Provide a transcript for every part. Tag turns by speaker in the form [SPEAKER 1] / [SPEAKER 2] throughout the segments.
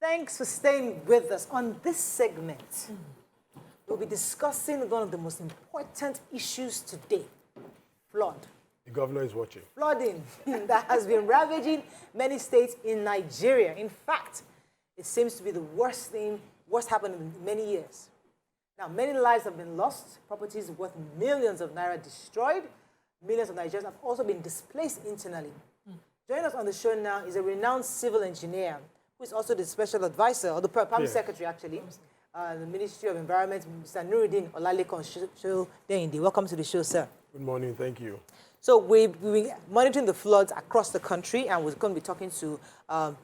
[SPEAKER 1] Thanks for staying with us. On this segment, we'll be discussing one of the most important issues today, flood.
[SPEAKER 2] The governor is watching.
[SPEAKER 1] Flooding that has been ravaging many states in Nigeria. In fact, it seems to be the worst happened in many years. Now, many lives have been lost, properties worth millions of naira destroyed, millions of Nigerians have also been displaced internally. Joining us on the show now is a renowned civil engineer, who is also the special advisor, or the permanent secretary, actually, the Ministry of Environment, Mr. Nurudeen Shodeinde. Welcome to the show, sir.
[SPEAKER 2] Good morning, thank you.
[SPEAKER 1] So we're monitoring the floods across the country, and we're going to be talking to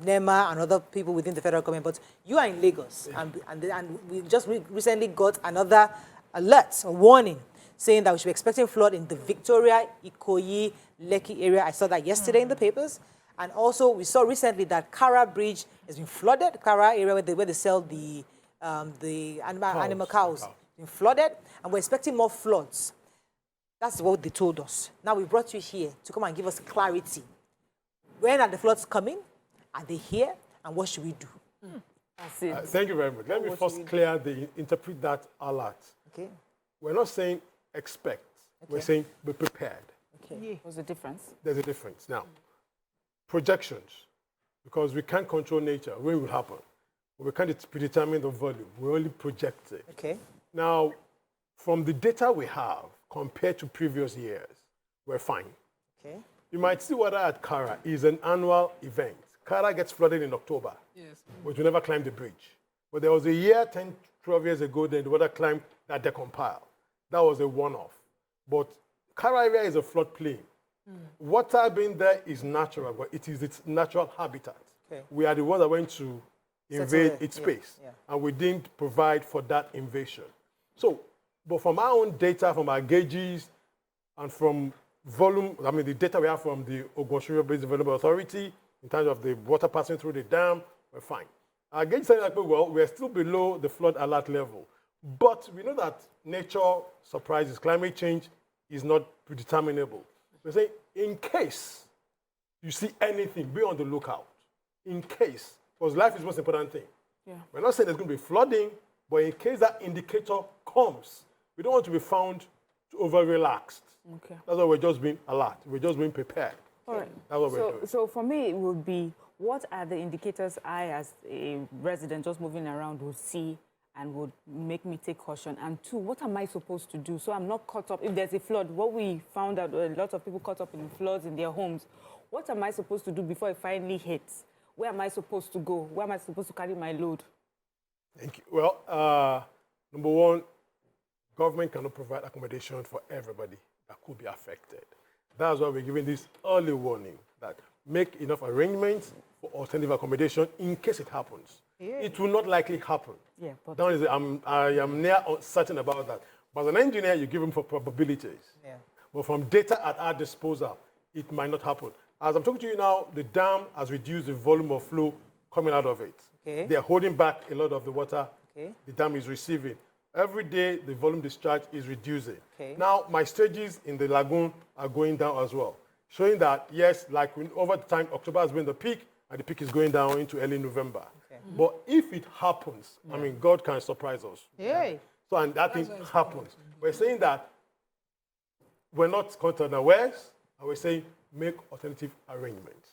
[SPEAKER 1] NEMA and other people within the federal government. But you are in Lagos, and we just recently got another alert, a warning, saying that we should be expecting flood in the Victoria, Ikoyi, Lekki area. I saw that yesterday in the papers. And also, we saw recently that Kara Bridge has been flooded. Kara area where they sell the animal cows, been flooded, and we're expecting more floods. That's what they told us. Now we brought you here to come and give us clarity. When are the floods coming? Are they here? And what should we do?
[SPEAKER 3] That's it.
[SPEAKER 2] Thank you very much. Let me first interpret that alert.
[SPEAKER 1] Okay.
[SPEAKER 2] We're not saying expect. Okay. We're saying be prepared.
[SPEAKER 1] Okay.
[SPEAKER 3] Yeah. What's the difference?
[SPEAKER 2] There's a difference. Now, projections, because we can't control nature, when it will happen. We can't predetermine the volume. We only project it.
[SPEAKER 1] Okay.
[SPEAKER 2] Now, from the data we have, compared to previous years, we're fine.
[SPEAKER 1] Okay.
[SPEAKER 2] You might see water at Kara is an annual event. Kara gets flooded in October, but we never climbed the bridge. But there was a year, 10, 12 years ago, then the water climbed that decompiled. That was a one-off. But Kara area is a floodplain. Water being there is natural, but it is its natural habitat.
[SPEAKER 1] Okay.
[SPEAKER 2] We are the ones that went to invade its space, and we didn't provide for that invasion. So, but from our own data, from our gauges, and from volume, the data we have from the Ogun-Based Development Authority, in terms of the water passing through the dam, we're fine. Our gauge said that, well, we're still below the flood alert level. But we know that nature surprises, climate change is not predeterminable. We're saying, in case you see anything, be on the lookout. In case, because life is the most important thing. Yeah. We're not saying there's going to be flooding, but in case that indicator comes, we don't want to be found over-relaxed. Okay. That's why we're just being alert. We're just being prepared.
[SPEAKER 3] All right.
[SPEAKER 2] That's what we're doing.
[SPEAKER 3] So for me, it would be, what are the indicators I, as a resident just moving around, would see and would make me take caution? And two, what am I supposed to do so I'm not caught up? If there's a flood, what we found out, a lot of people caught up in floods in their homes. What am I supposed to do before it finally hits? Where am I supposed to go? Where am I supposed to carry my load?
[SPEAKER 2] Thank you. Well, number one, government cannot provide accommodation for everybody that could be affected. That's why we're giving this early warning that make enough arrangements for alternative accommodation in case it happens. Yeah. It will not likely happen. Yeah, but I am near certain about that. But as an engineer, you give them for probabilities. Yeah. But from data at our disposal, it might not happen. As I'm talking to you now, the dam has reduced the volume of flow coming out of it. Okay. They're holding back a lot of the water the dam is receiving. Every day, the volume discharge is reducing. Okay. Now, my stages in the lagoon are going down as well, showing that, yes, like over time, October has been the peak, and the peak is going down into early November. Okay. But if it happens, God can surprise us. Yeah. So, and that thing happens. We're saying that we're not unawares, and we're saying make alternative arrangements.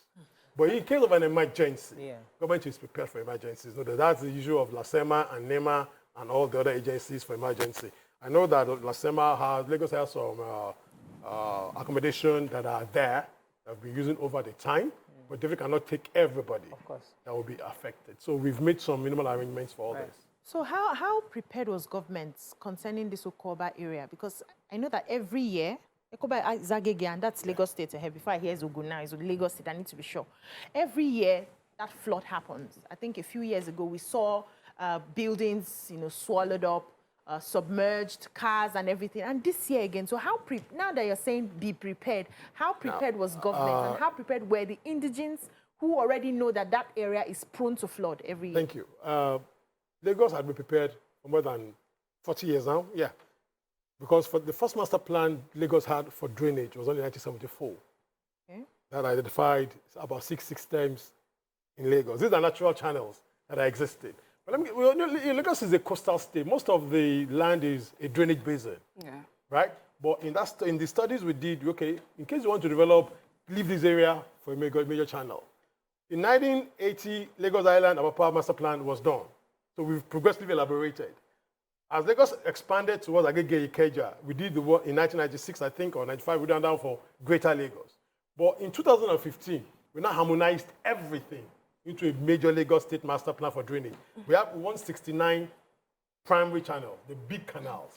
[SPEAKER 2] But in case of an emergency, government is prepared for emergencies. No, that's the issue of LASEMA and NEMA and all the other agencies for emergency. I know that Lagos has some accommodation that are there that have been using over the time, but they cannot take everybody that will be affected. So we've made some minimal arrangements for all this.
[SPEAKER 4] So how prepared was government concerning this Okoba area? Because I know that every year, Okoba is Agege, and that's Lagos State ahead. Before I hear Zoguna, it's Lagos State, I need to be sure. Every year, that flood happens. I think a few years ago, we saw buildings, swallowed up, submerged, cars and everything. And this year again, so now that you're saying be prepared, how prepared was government and how prepared were the indigents who already know that that area is prone to flood every year?
[SPEAKER 2] Thank you. Lagos had been prepared for more than 40 years now, because for the first master plan Lagos had for drainage was only 1974. Okay. That identified about six systems in Lagos. These are natural channels that are existing. But Lagos is a coastal state. Most of the land is a drainage basin, right? But in the studies we did, okay, in case you want to develop, leave this area for a major channel. In 1980, Lagos Island, our power master plan was done. So we've progressively elaborated. As Lagos expanded towards Agege Ikeja, we did the work in 1996, I think, or 95, we went down for Greater Lagos. But in 2015, we now harmonized everything into a major Lagos state master plan for drainage. We have 169 primary channels, the big canals,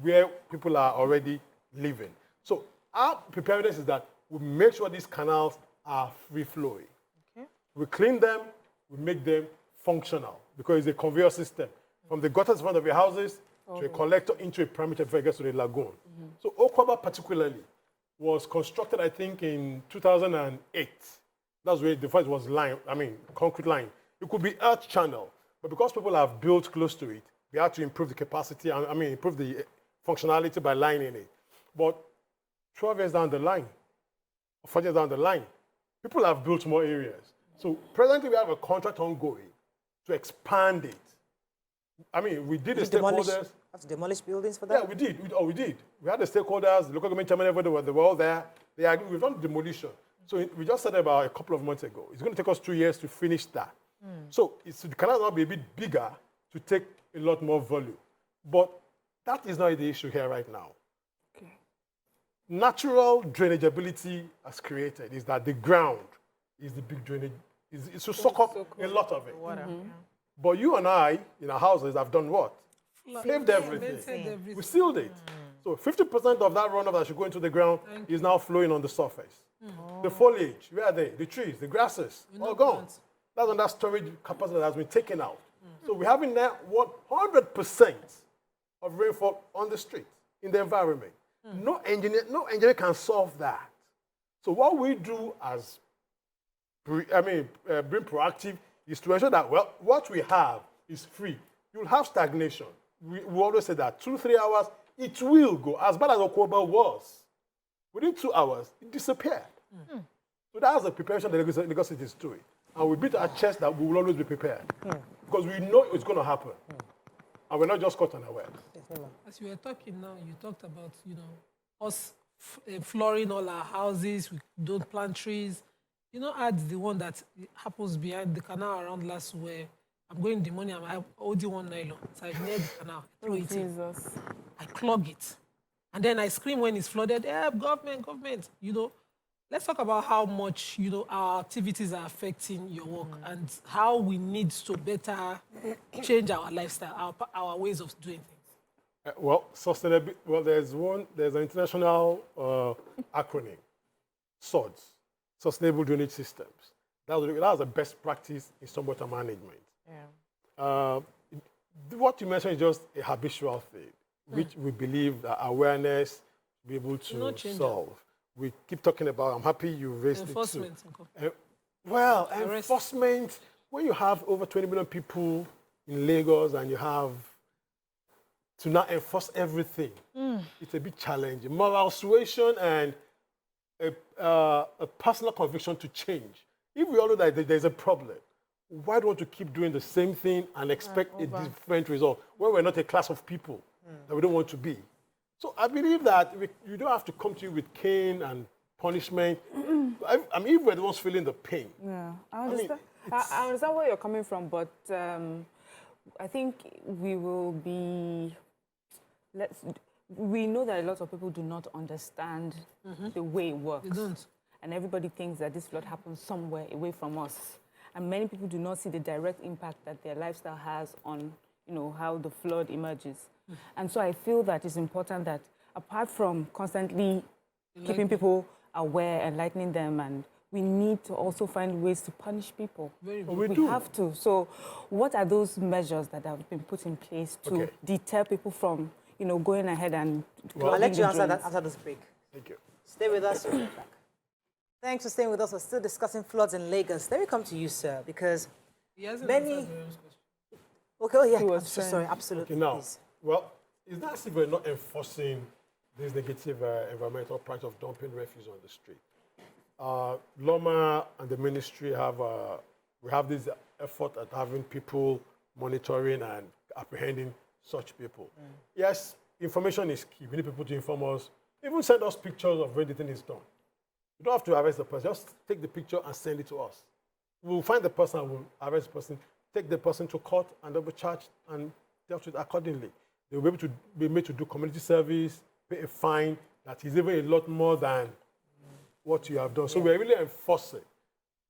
[SPEAKER 2] where people are already living. So our preparedness is that we make sure these canals are free-flowing. We clean them, we make them functional, because it's a conveyor system. From the gutters in front of your houses to a collector into a perimeter before it gets to the lagoon. So Okwaba particularly was constructed, I think, in 2008. That's where the first was concrete line. It could be earth channel, but because people have built close to it, we had to improve the capacity, improve the functionality by lining it. But 12 years down the line, 4 years down the line, people have built more areas. So presently we have a contract ongoing to expand it. We did the stakeholders.
[SPEAKER 1] Have to demolish buildings for that?
[SPEAKER 2] Yeah, we did. We did. We had the stakeholders, the local government chairman, everybody, they were all there. They agreed. We've done demolition. So we just said about a couple of months ago. It's going to take us 2 years to finish that. So the canal now be a bit bigger to take a lot more volume. But that is not the issue here right now. Okay. Natural drainageability as created is that the ground is the big drainage. It's to soak up a lot of it.
[SPEAKER 4] Water.
[SPEAKER 2] But you and I, in our houses, have done what? Flaved everything. We sealed it. So 50% of that runoff that should go into the ground is now flowing on the surface. The foliage, where are they? The trees, the grasses, all gone. That's when that storage capacity that has been taken out. So we're having now 100% of rainfall on the street, in the environment. No engineer can solve that. So what we do as being proactive is to ensure that, well, what we have is free. You'll have stagnation. We always say that 2-3 hours, it will go. As bad as Okwaba was, within 2 hours, it disappeared. So that's the preparation that Lagos City is doing. And we beat our chest that we will always be prepared. Because we know it's going to happen. And we're not just caught unaware.
[SPEAKER 5] As you were talking now, you talked about, us flooring all our houses, we don't plant trees. Add the one that happens behind the canal around last where I'm going the money, I'm holding one nylon. So I near the canal, throw it in. I clog it. And then I scream when it's flooded, government. Let's talk about how much, our activities are affecting your work and how we need to better change our lifestyle, our ways of doing things.
[SPEAKER 2] Sustainability. Well, there's an international acronym, SWORDS. Sustainable drainage systems. That's the best practice in stormwater management. What you mentioned is just a habitual thing, which we believe that awareness will be able to solve. We keep talking about, I'm happy you raised
[SPEAKER 5] enforcement.
[SPEAKER 2] it too. Enforcement, when you have over 20 million people in Lagos and you have to now enforce everything, it's a bit challenging. Moral suasion and a personal conviction to change. If we all know that there's a problem, why do we want to keep doing the same thing and expect a different result when we're not a class of people that we don't want to be? So I believe that you don't have to come to you with cane and punishment. If we're the ones feeling the pain.
[SPEAKER 3] Yeah, I understand. I understand where you're coming from, but I think we will be... We know that a lot of people do not understand the way it works.
[SPEAKER 5] They don't.
[SPEAKER 3] And everybody thinks that this flood happens somewhere away from us. And many people do not see the direct impact that their lifestyle has on, how the flood emerges. And so I feel that it's important that apart from constantly keeping people aware, enlightening them, and we need to also find ways to punish people. We have to. So what are those measures that have been put in place to deter people from going ahead and...
[SPEAKER 1] I'll let you answer that after this break.
[SPEAKER 2] Thank you.
[SPEAKER 1] Stay with us. We'll be back. Thanks for staying with us. We're still discussing floods in Lagos. Let me come to you, sir, because many... Okay, I'm so sorry. Absolutely.
[SPEAKER 2] Okay, now, well, it's not as if we're not enforcing this negative environmental practice of dumping refuse on the street. Loma and the ministry have we have this effort at having people monitoring and apprehending such people. Yes, information is key. We need people to inform us. Even send us pictures of when the thing is done. You don't have to arrest the person. Just take the picture and send it to us. We'll find the person and we'll arrest the person, take the person to court, and they'll be charged and dealt with accordingly. They'll be able to be made to do community service, pay a fine that is even a lot more than what you have done. So we're really enforcing.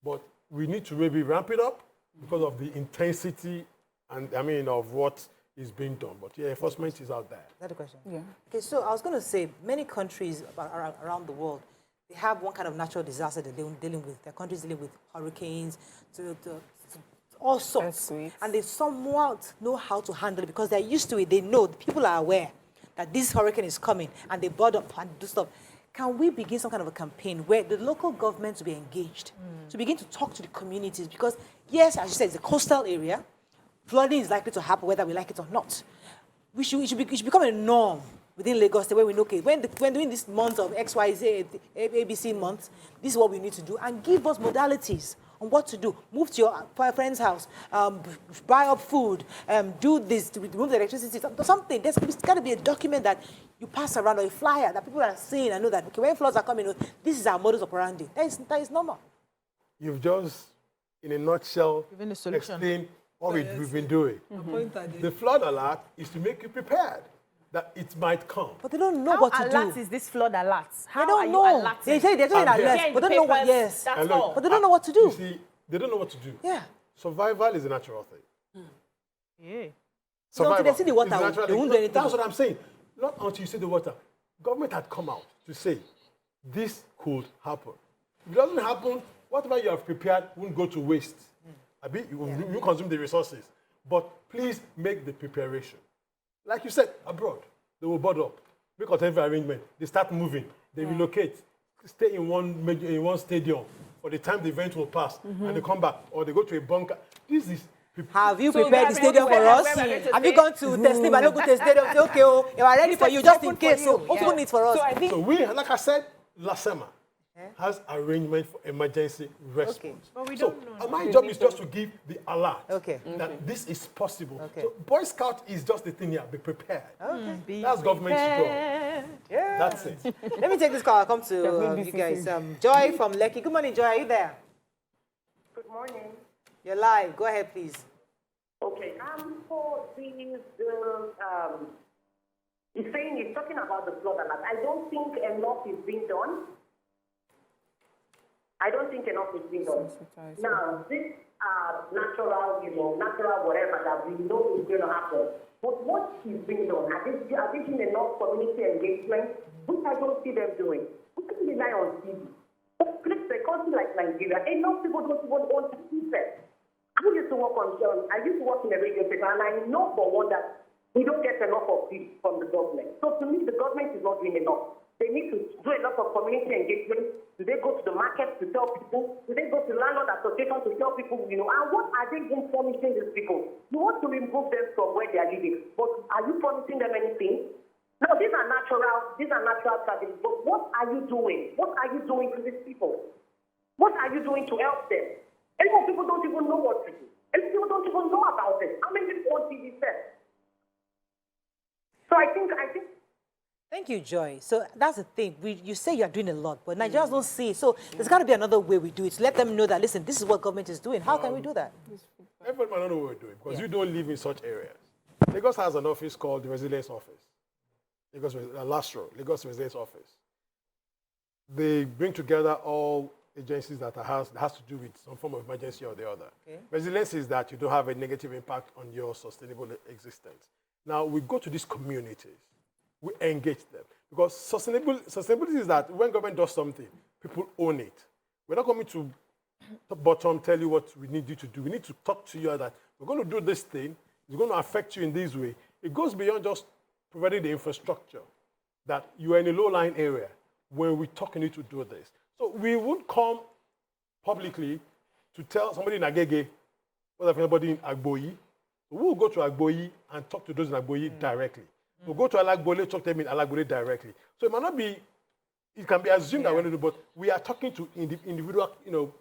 [SPEAKER 2] But we need to maybe ramp it up because of the intensity and, of what is being done. But yeah, enforcement is out there.
[SPEAKER 1] Is that a question?
[SPEAKER 3] Yeah.
[SPEAKER 1] Okay, so I was going to say, many countries around the world, they have one kind of natural disaster they're dealing with. Their countries dealing with hurricanes, to all sorts. And they somewhat know how to handle it because they're used to it. They know, the people are aware that this hurricane is coming and they board up and do stuff. Can we begin some kind of a campaign where the local governments will be engaged to begin to talk to the communities? Because, yes, as you said, it's a coastal area. Flooding is likely to happen whether we like it or not. It should become a norm within Lagos State where we know, okay, when doing this month of XYZ, ABC month, this is what we need to do, and give us modalities on what to do. Move to your friend's house, buy up food, do this to remove the electricity, something. There's got to be a document that you pass around, or a flyer that people are seeing and know that, okay, when floods are coming, this is our modus operandi. That is normal.
[SPEAKER 2] You've just, in a nutshell,
[SPEAKER 4] Given a solution.
[SPEAKER 2] explained what we've been doing. The flood alert is to make you prepared that it might come.
[SPEAKER 1] But they don't know what to do.
[SPEAKER 4] How alert is this flood alert? How
[SPEAKER 1] They don't
[SPEAKER 4] are you
[SPEAKER 1] know.
[SPEAKER 4] alerting?
[SPEAKER 1] They say they're doing alert, but they don't know what, yes.
[SPEAKER 4] That's
[SPEAKER 2] And look,
[SPEAKER 4] all.
[SPEAKER 1] But they don't know what to do.
[SPEAKER 2] You see, they don't know what to do.
[SPEAKER 1] Yeah.
[SPEAKER 2] Survival is a natural thing.
[SPEAKER 4] Yeah.
[SPEAKER 2] Survival
[SPEAKER 1] they see the water,
[SPEAKER 2] is a natural
[SPEAKER 1] they
[SPEAKER 2] thing.
[SPEAKER 1] won't
[SPEAKER 2] No,
[SPEAKER 1] do anything.
[SPEAKER 2] That's what I'm saying. Not until you see the water. Government had come out to say, this could happen. If it doesn't happen, whatever you have prepared won't go to waste. You consume the resources. But please make the preparation. Like you said, abroad, they will board up, make alternative arrangement. They start moving. They relocate, stay in one stadium for the time the event will pass, and they come back, or they go to a bunker. This is.
[SPEAKER 1] Have you
[SPEAKER 3] So
[SPEAKER 1] prepared the stadium for
[SPEAKER 3] where
[SPEAKER 1] us?
[SPEAKER 3] we're going to
[SPEAKER 1] Have you
[SPEAKER 3] stay?
[SPEAKER 1] gone to Teslim and go to the stadium? Say, okay, we are ready for you, just in case. So, open it for us.
[SPEAKER 3] So I think
[SPEAKER 2] So we, like I said, Lasema has arrangement for emergency response.
[SPEAKER 1] Okay.
[SPEAKER 4] But we
[SPEAKER 2] So
[SPEAKER 4] don't know.
[SPEAKER 2] my job is just to give the alert
[SPEAKER 1] Okay.
[SPEAKER 2] that this is possible.
[SPEAKER 1] Okay.
[SPEAKER 2] So Boy Scout is just the thing here, be prepared.
[SPEAKER 1] Okay.
[SPEAKER 2] That's government's job.
[SPEAKER 1] Yeah.
[SPEAKER 2] That's it.
[SPEAKER 1] Let me take this call. I'll come to you guys. Joy from Lekki. Good morning, Joy. Are you there?
[SPEAKER 6] Good morning.
[SPEAKER 1] You're live. Go ahead, please.
[SPEAKER 6] Okay, for these, he's talking about the flood alert. I don't think enough is being done. Now, this natural whatever that we know is going to happen. But what is being done? Are they doing enough community engagement? Which I don't see them doing. We can rely on TV. But please, a country like Nigeria, enough people don't even own to see that. I used to work in a radio station, and I know for one that we don't get enough of this from the government. So to me, the government is not doing enough. They need to do a lot of community engagement. Do they go to the market to tell people? Do they go to landlord association to tell people, And what are they even promising these people? You want to remove them from where they are living, but are you promising them anything? No, these are natural tragedies, but what are you doing? What are you doing to these people? What are you doing to help them? And more people don't even know what to do. And people don't even know about it. How many people on TV said? So I think.
[SPEAKER 1] Thank you, Joy. So that's the thing. You say you're doing a lot, but Nigerians don't see it. So there's got to be another way we do it. To let them know that, listen, this is what government is doing. How can we do that?
[SPEAKER 2] Everybody might not know what we're doing because you don't live in such areas. Lagos has an office called the Resilience Office. Lagos Resilience Office. They bring together all agencies that has to do with some form of emergency or the other. Okay. Resilience is that you don't have a negative impact on your sustainable existence. Now, we go to these communities. We engage them. Because sustainability is that when government does something, people own it. We're not coming to top bottom tell you what we need you to do. We need to talk to you that we're going to do this thing. It's going to affect you in this way. It goes beyond just providing the infrastructure, that you are in a low-lying area where we talking you to do this. So we won't come publicly to tell somebody in Agege, what if anybody in Agboyi. We'll go to Agboyi and talk to those in Agboyi directly. We'll go to Alagbole, talk to them in Alagbole directly. So it might not be, it can be assumed that we're going to do, but we are talking to individual,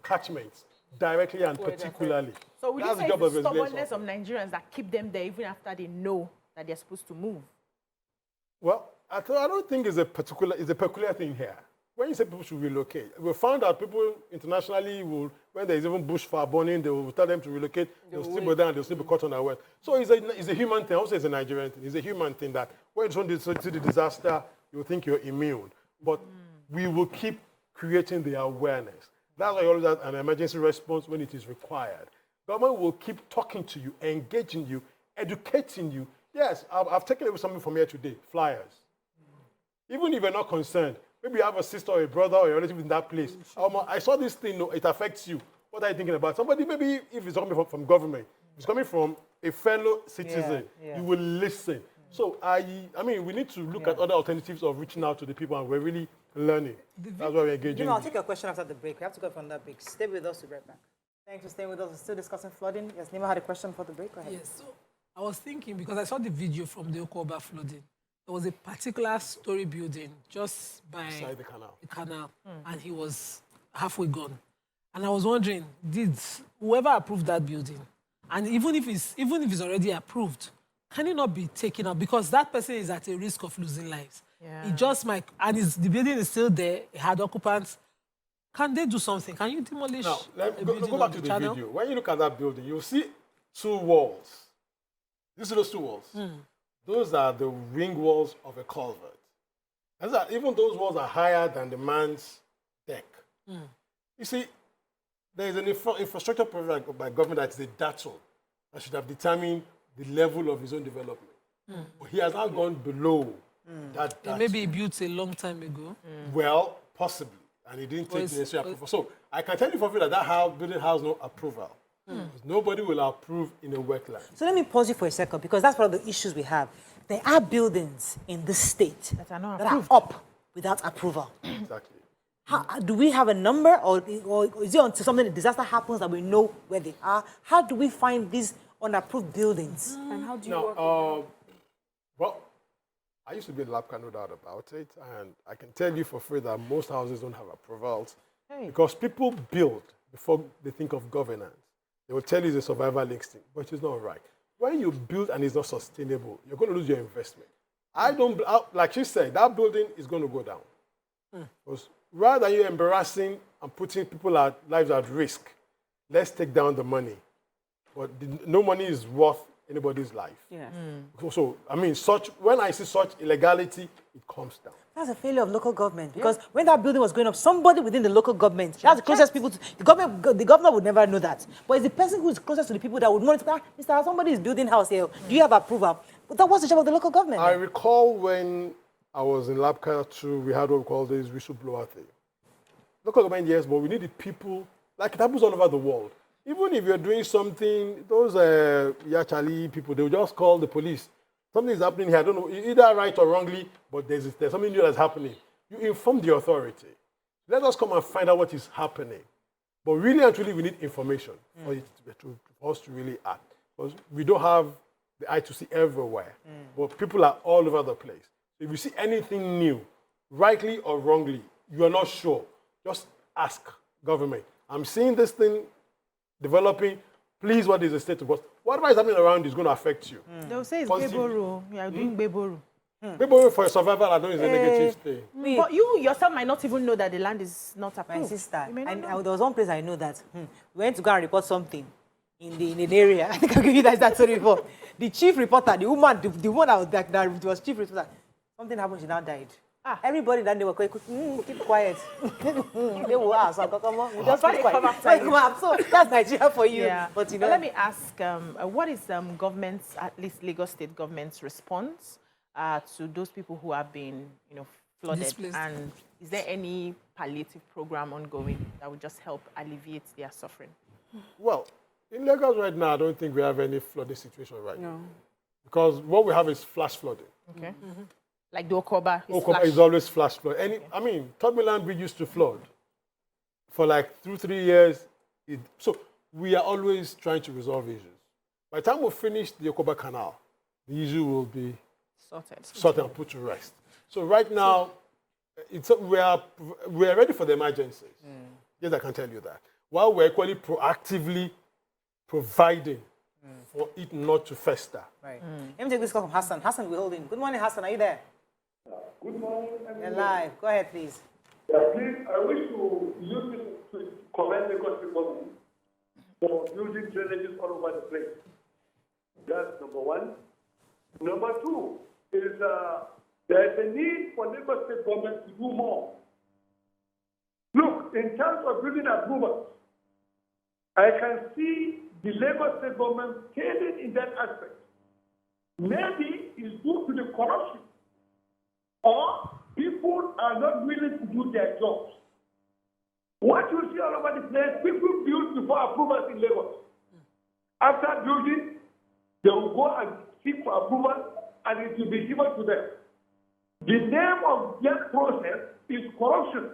[SPEAKER 2] catchments directly and particularly.
[SPEAKER 4] So would you
[SPEAKER 2] That's
[SPEAKER 4] say
[SPEAKER 2] the job
[SPEAKER 4] it's
[SPEAKER 2] of
[SPEAKER 4] the
[SPEAKER 2] residential.
[SPEAKER 4] stubbornness of Nigerians that keep them there even after they know that they're supposed to move?
[SPEAKER 2] Well, I don't think it's a peculiar thing here. When you say people should relocate, we found out people internationally will, when there is even bushfire burning, they will tell them to relocate. They'll still go down, they'll still be caught on their way. So it's a human thing. I won't say it's a Nigerian thing. It's a human thing that when you see the disaster, you think you're immune. But we will keep creating the awareness. That's why you always have an emergency response when it is required. Government will keep talking to you, engaging you, educating you. Yes, I've taken away something from here today, flyers. Even if you're not concerned, maybe you have a sister or a brother or a relative in that place. I saw this thing, it affects you. What are you thinking about? Somebody, maybe if it's coming from government, if it's coming from a fellow citizen, you will listen. So, I mean, we need to look at other alternatives of reaching out to the people, and we're really learning. That's why we're engaging.
[SPEAKER 1] I'll take your question after the break. We have to go from that break. Stay with us to be right back. Thanks for staying with us. We're still discussing flooding. Yes, Nima had a question for the break. Go ahead.
[SPEAKER 5] Yes, so I was thinking, because I saw the video from the Okoba flooding. There was a particular story building just by
[SPEAKER 2] Beside the canal.
[SPEAKER 5] And he was halfway gone. And I was wondering, did whoever approved that building, and even if it's already approved, can it not be taken out? Because that person is at a risk of losing lives.
[SPEAKER 4] Yeah.
[SPEAKER 5] It just might, and the building is still there, it had occupants. Can they do something? Can you demolish
[SPEAKER 2] Now,
[SPEAKER 5] a building
[SPEAKER 2] go back
[SPEAKER 5] on
[SPEAKER 2] to
[SPEAKER 5] the
[SPEAKER 2] the
[SPEAKER 5] channel?
[SPEAKER 2] video. When you look at that building, you'll see two walls. These are those two walls. Those are the ring walls of a culvert. Even those walls are higher than the man's deck. You see, there is an infrastructure program by government that is a DATO that should have determined the level of his own development. But he has now gone below that DATO.
[SPEAKER 5] Maybe he built a long time ago.
[SPEAKER 2] Well, possibly. And he didn't take the necessary approval. So I can tell you for free that building has no approval. Because nobody will approve in a wetland.
[SPEAKER 1] So let me pause you for a second, because that's one of the issues we have. There are buildings in this state
[SPEAKER 4] That are not
[SPEAKER 1] that are
[SPEAKER 4] approved.
[SPEAKER 1] up without approval.
[SPEAKER 2] Exactly.
[SPEAKER 1] Do we have a number, or is it until something, a disaster happens, that we know where they are? How do we find these unapproved buildings?
[SPEAKER 3] And how do you
[SPEAKER 2] Now,
[SPEAKER 3] work?
[SPEAKER 2] well, I used to be in LAPCA, no doubt about it, and I can tell you for free that most houses don't have approvals because people build before they think of governance. They will tell you it's a survival instinct, but it's not right. When you build and it's not sustainable, you're going to lose your investment. Like she said, that building is going to go down. Because rather than you embarrassing and putting people's lives at risk, let's take down the money. But no money is worth anybody's life.
[SPEAKER 3] Yeah.
[SPEAKER 2] So, I mean, when I see such illegality, it comes down.
[SPEAKER 1] That's a failure of local government, because when that building was going up, somebody within the local government, that's the closest people to the government. The governor would never know that, but it's the person who is closest to the people that would monitor. Mr. Somebody is building house here. Do you have approval? But that was the job of the local government.
[SPEAKER 2] I recall when I was in LAPCA too, we had what we call this whistleblower thing. Local government, yes, but we need the people, like it happens all over the world. Even if you're doing something, those Yachali people, they will just call the police. Something is happening here, I don't know, either right or wrongly, but there's something new that's happening. You inform the authority. Let us come and find out what is happening. But really and truly, we need information for us to really act. Because we don't have the eye to see everywhere, but people are all over the place. If you see anything new, rightly or wrongly, you are not sure, just ask government. I'm seeing this thing developing. Please, what is the state of what? Whatever is happening around is going to affect you.
[SPEAKER 4] They'll say it's
[SPEAKER 2] Positive.
[SPEAKER 4] Beboru. You are doing Beboru.
[SPEAKER 2] People for survival, I know is a negative thing.
[SPEAKER 4] But you yourself might not even know that the land is not approved.
[SPEAKER 1] My sister,
[SPEAKER 4] You may not
[SPEAKER 1] and
[SPEAKER 4] know.
[SPEAKER 1] there was one place I know that we went to go and report something in an area. I think I'll give you guys that story before. The chief reporter, the woman that was chief reporter, something happened, she now died. Everybody that they were quick, keep quiet. They will ask, come on, we just keep quiet. So that's Nigeria for you.
[SPEAKER 4] Yeah.
[SPEAKER 1] But you
[SPEAKER 4] But
[SPEAKER 1] know,
[SPEAKER 4] let me ask, what is government's, at least Lagos State government's response to those people who have been, flooded?
[SPEAKER 5] Displaced.
[SPEAKER 4] And is there any palliative program ongoing that would just help alleviate their suffering?
[SPEAKER 2] Well, in Lagos right now, I don't think we have any flooding situation right now.
[SPEAKER 3] No.
[SPEAKER 2] Because what we have is flash flooding.
[SPEAKER 4] Okay. Like the Okoba is
[SPEAKER 2] Okoba is always flash flood. Third Mainland Bridge used to flood for like 2-3 years. So we are always trying to resolve issues. By the time we finish the Okoba Canal, the issue will be sorted and put to rest. So right now, we are ready for the emergencies. Yes, I can tell you that. while we're equally proactively providing for it not to fester.
[SPEAKER 1] Right. Let me take this call from Hassan. Hassan, we're holding. Good morning, Hassan. Are you there?
[SPEAKER 7] Good morning.
[SPEAKER 1] You're live. Go ahead, please.
[SPEAKER 7] Yeah, please, I wish to use this to commend the country government for building drainages all over the place. That's number one. Number two is there's a need for Lagos State government to do more. Look, in terms of building approvals, I can see the Lagos State government failing in that aspect. Maybe it's due to the corruption, or people are not willing to do their jobs. What you see all over the place, people build before approvals in Lagos. After building, they will go and seek for approval, and it will be given to them. The name of that process is corruption.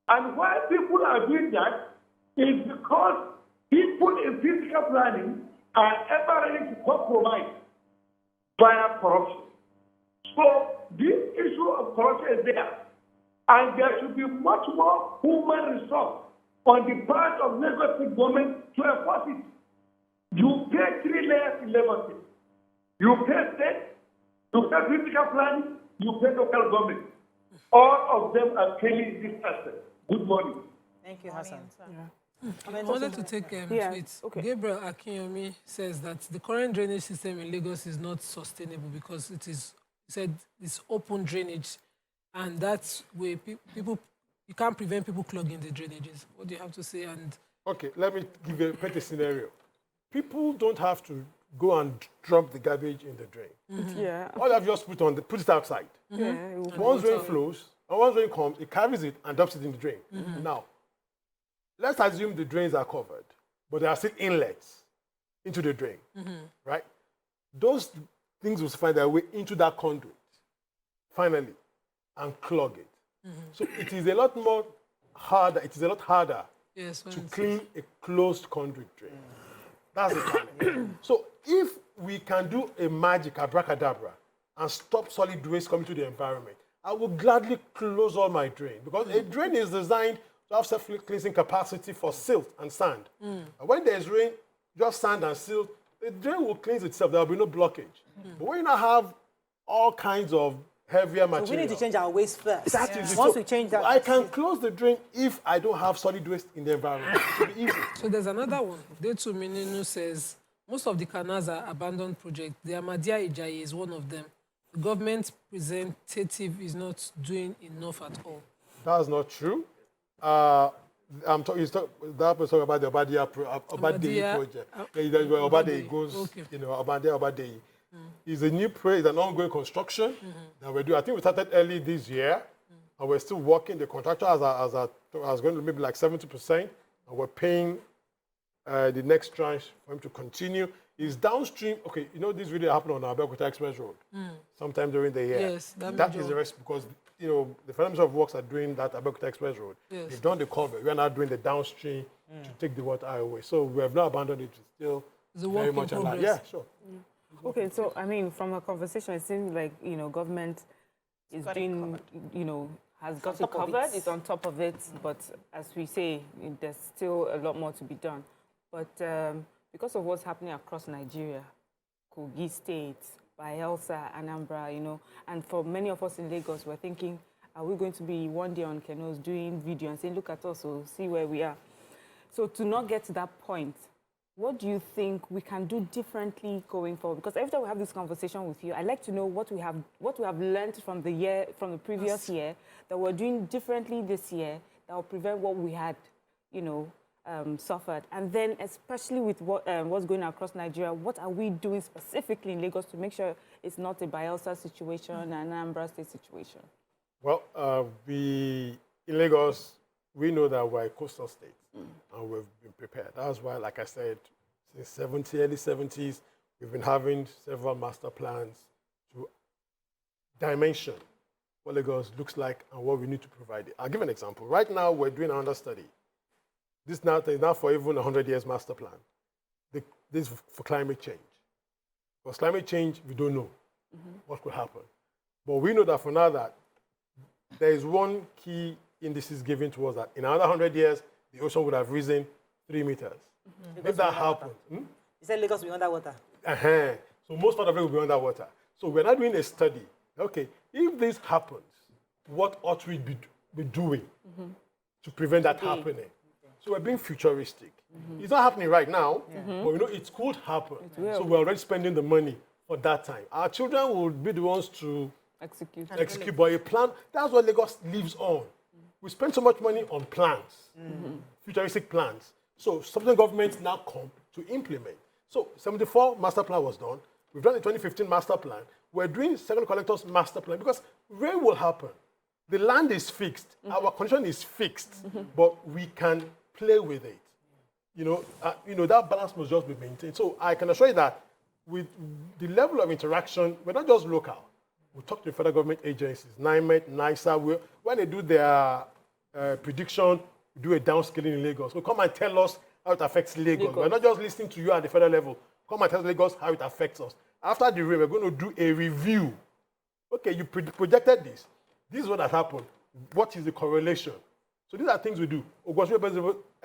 [SPEAKER 7] And why people are doing that is because people in physical planning are ever ready to compromise via corruption. So this issue of corruption is there. And there should be much more human resource on the part of Lagos State government to enforce it. You pay 3 layers in Lagos State. You pay state, you pay physical planning, you pay local government. All of them are failing this aspect. Good morning.
[SPEAKER 1] Thank you, Hassan.
[SPEAKER 5] I wanted to take tweets.
[SPEAKER 3] okay.
[SPEAKER 5] Gabriel Akinyomi says that the current drainage system in Lagos is not sustainable because it is, he said, it's open drainage, and that's where people, you can't prevent people clogging the drainages. What do you have to say? And
[SPEAKER 2] Okay, let me give you a scenario. People don't have to go and drop the garbage in the drain.
[SPEAKER 3] Yeah.
[SPEAKER 2] All I've just put it outside.
[SPEAKER 3] Yeah. it will-
[SPEAKER 2] Once rain flows, and once rain comes, it carries it and dumps it in the drain. Now, let's assume the drains are covered, but there are still inlets into the drain, right? Those things will find their way into that conduit, finally, and clog it. So it is a lot harder
[SPEAKER 5] yes,
[SPEAKER 2] to clean a closed conduit drain. That's the challenge. So if we can do a magic abracadabra and stop solid waste coming to the environment, I will gladly close all my drain, because a drain is designed to have self-cleansing capacity for silt and sand. And when there's rain, just sand and silt, the drain will cleanse itself. There will be no blockage. But when you now have all kinds of heavier material,
[SPEAKER 1] So we need to change our ways first.
[SPEAKER 2] Exactly.
[SPEAKER 1] Once
[SPEAKER 2] So
[SPEAKER 1] we change that,
[SPEAKER 2] I can close the drain if I don't have solid waste in the environment. It will be easy.
[SPEAKER 5] So there's another one. Detu Mininu says, most of the canals are abandoned projects. The Ahmadiyya Ijayi is one of them. The government representative is not doing enough at all.
[SPEAKER 2] That's not true. That was talking about the Obadiah project. Obadiah goes,
[SPEAKER 5] Okay.
[SPEAKER 2] Obadiah. It's a new project, an ongoing construction that we're doing. I think we started early this year, and we're still working. The contractor has going to maybe like 70%, and we're paying the next tranche for him to continue. It's downstream. Okay, this really happened on our Abeokuta Express Road sometime during the year.
[SPEAKER 5] Yes,
[SPEAKER 2] that is the rest, because the Federal Ministry of Works are doing that Abeokuta Express Road.
[SPEAKER 5] Yes.
[SPEAKER 2] They've done the cover. We are now doing the downstream to take the water away. So we have not abandoned it. It's still
[SPEAKER 5] It's a
[SPEAKER 2] very
[SPEAKER 5] work in
[SPEAKER 2] much alive.
[SPEAKER 5] progress.
[SPEAKER 2] Yeah, sure.
[SPEAKER 3] Okay, so I mean, from a conversation, it seems like government is doing, has got it
[SPEAKER 1] top of
[SPEAKER 3] covered.
[SPEAKER 1] it.
[SPEAKER 3] It's on top of it, but as we say, there's still a lot more to be done. But because of what's happening across Nigeria, Kogi State, Bayelsa, Anambra, and for many of us in Lagos, we're thinking, are we going to be one day on Kenos doing video and saying, look at us, so see where we are? So to not get to that point, what do you think we can do differently going forward? Because every time we have this conversation with you, I'd like to know what we have learned from the previous year that we're doing differently this year that will prevent what we had, suffered. And then, especially with what's going on across Nigeria, what are we doing specifically in Lagos to make sure it's not a Bayelsa situation and an Anambra State situation?
[SPEAKER 2] Well, in Lagos, we know that we're a coastal state, and we've been prepared. That's why, like I said, since early 70s, we've been having several master plans to dimension what Lagos looks like and what we need to provide it. I'll give an example. Right now, we're doing an understudy. This is now for even 100 years master plan. This is for climate change. Because climate change, we don't know what could happen. But we know that for now that there is one key indices given to us that in another 100 years, the ocean would have risen 3 meters.
[SPEAKER 1] Because
[SPEAKER 2] If that
[SPEAKER 1] we're underwater.
[SPEAKER 2] happened,
[SPEAKER 1] You said Lagos will be underwater.
[SPEAKER 2] so most part of it will be underwater. So we're not doing a study. Okay, if this happens, what ought we be doing to prevent that happening? So we're being futuristic. It's not happening right now, but you know it could happen. So we're already spending the money for that time. Our children will be the ones to execute, but a plan, that's what Lagos lives on. We spend so much money on plans, futuristic plans. So something governments now come to implement. So 74 master plan was done. We've done the 2015 master plan. We're doing second collectors master plan because rain will happen. The land is fixed. Our condition is fixed, but we can play with it. You know, that balance must just be maintained. So I can assure you that with the level of interaction, we're not just local. We talk to the federal government agencies, NIMET, NISA. When they do their prediction, we do a downscaling in Lagos. So come and tell us how it affects Lagos. We're not just listening to you at the federal level. Come and tell Lagos how it affects us. After the rain, we're going to do a review. Okay, you projected this. This is what has happened. What is the correlation? So these are things we do.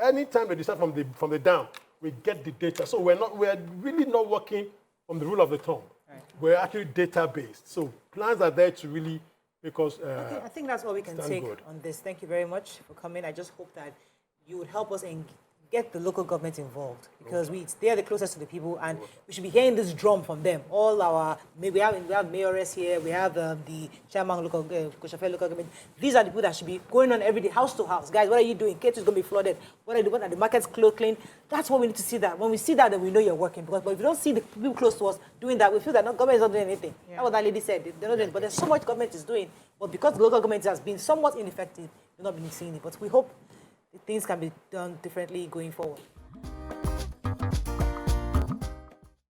[SPEAKER 2] Anytime they decide from the dam, we get the data. So we're really not working from the rule of the thumb. Right. We're actually data-based. So plans are there to really make us
[SPEAKER 1] I think that's all we can take on this. Thank you very much for coming. I just hope that you would help us and get the local government involved because they are the closest to the people and we should be hearing this drum from them. All our, we have mayors here, we have the chairman local, Koshafe local government. These are the people that should be going on every day, house to house. Guys, what are you doing? Ketu is going to be flooded. What are you doing? Are the markets clean? That's what we need to see that. When we see that, then we know you're working. But if we don't see the people close to us doing that, we feel that government is not doing anything. Yeah. That's what that lady said. They're not doing it. But there's so much government is doing. But because the local government has been somewhat ineffective, we've not been seeing it. But we hope things can be done differently going forward.